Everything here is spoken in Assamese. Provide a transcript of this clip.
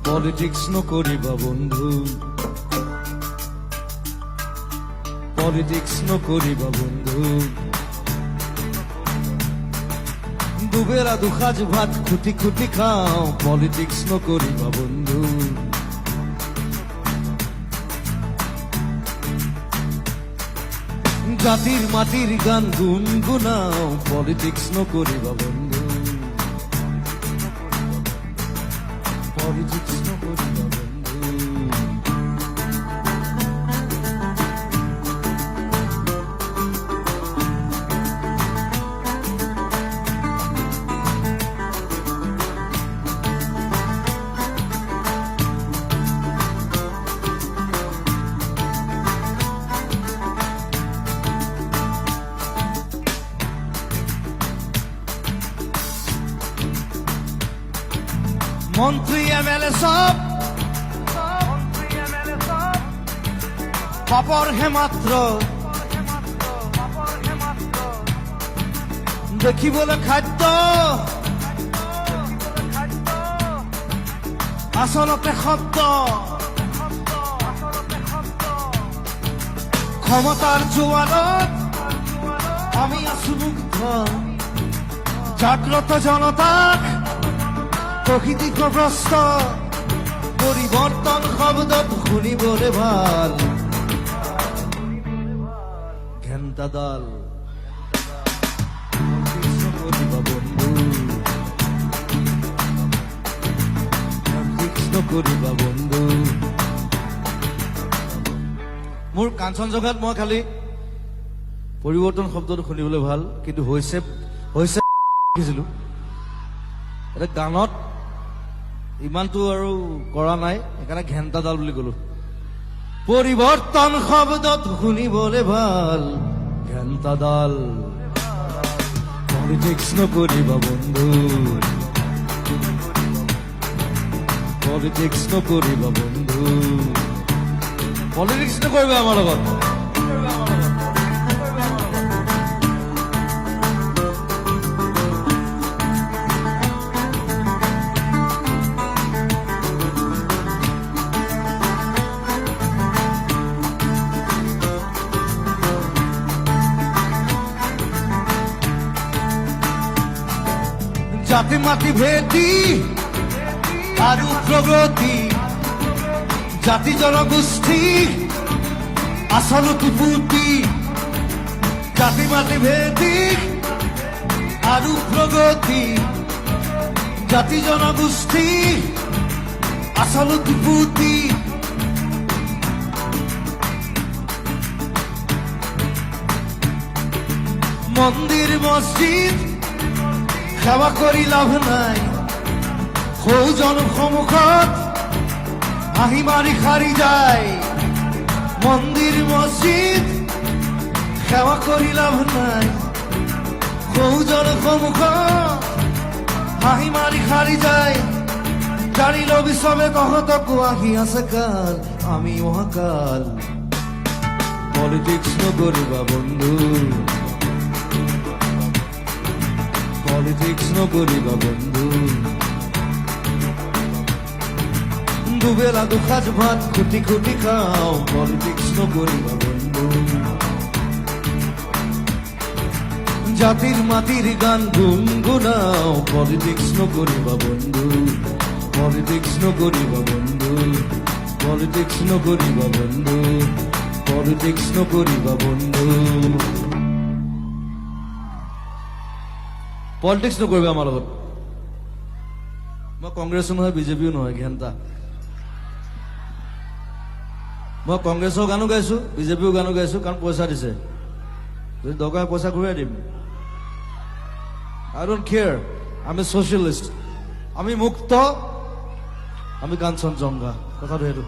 পলিটিক্স নকৰিবা বন্ধু, পলিটিক্স নকৰিবা বন্ধু। দুবেলা দুসাজ ভাত খুটি খুটি খাওঁ, পলিটিক্স নকৰিবা বন্ধু। জাতিৰ মাটিৰ গান গুণগুণাও, পলিটিক্স নকৰিবা বন্ধু, পলিটিক্স নকৰিবা বন্ধু। মন্ত্ৰী এমএলএ সব পাপৰ হে মাত্ৰ, দেখিবলৈ খাদ্য আচলতে শব্দ। ক্ষমতাৰ জোয়াৰত আমি আছো মুগ্ধ, জাগ্ৰত জনতাক প্ৰকৃতিগ্ৰস্ত। পৰিবৰ্তন শব্দত শুনিবলে ভাল, ঘেন্টা দল নকৰিবা বন্ধু, নকৰিবা বন্ধু। মোৰ কাঞ্চনজংঘাত মই খালি পৰিৱৰ্তন শব্দটো শুনিবলৈ ভাল, কিন্তু হৈছে শিকিছিলো। এটা গানত ইমানটো আৰু কৰা নাই, সেইকাৰণে ঘেন্টাডাল বুলি কলো। পৰিৱৰ্তন শব্দত শুনিবলে ভাল, ঘেন্টাডাল। পলিটিক্স নকৰিবা বন্ধু, পলিটিক্স নকৰিবা বন্ধু, পলিটিক্স নকৰিবা আমাৰ লগত। জাতি মাটি ভেটি আৰু প্ৰগতি, জাতি জনগোষ্ঠী আচলতে পুতি। জাতি মাটি ভেটি আৰু প্ৰগতি, জাতি জনগোষ্ঠী আচলতে পুতি। মন্দিৰ মছজিদ সেৱা কৰি লাভ নাই, সৌজন সন্মুখত হাঁহি মাৰি সাৰি যায়। মন্দিৰ মছজিদ সেৱা কৰি লাভ নাই, সৌজন সন্মুখত হাঁহি মাৰি সাৰি যায়। জানি লবি চবে তহঁতকো আহি আছে কাল, আমি অহাকাল। পলিটিক্স নকৰিবা বন্ধু, পলিটিক্স নকৰিবা বন্ধু। দুবেলা দুসাজ ভাত খুটি খুটি খাওঁ, পলিটিক্স নকৰিবা বন্ধু। জাতিৰ মাটিৰ গান গুণগুণাও, পলিটিক্স নকৰিবা বন্ধু, পলিটিক্স নকৰিবা বন্ধু, পলিটিক্স নকৰিবা বন্ধু, পলিটিক্স নকৰিবা বন্ধু। পলিটিক্স নকৰিবা আমাৰ লগত। মই কংগ্ৰেছো নহয়, বিজেপিও নহয়, ঘেন্টা। মই কংগ্ৰেছৰ গানো গাইছো, বিজেপিও গানো গাইছো, কাৰণ পইচা দিছে। যদি দৰকাৰ হয় পইচা ঘূৰাই দিম। আই ডোন্ট কেয়াৰ। আমি ছচিয়েলিষ্ট, আমি মুক্ত, আমি কাঞ্চনজংঘা। কথাটো সেইটো।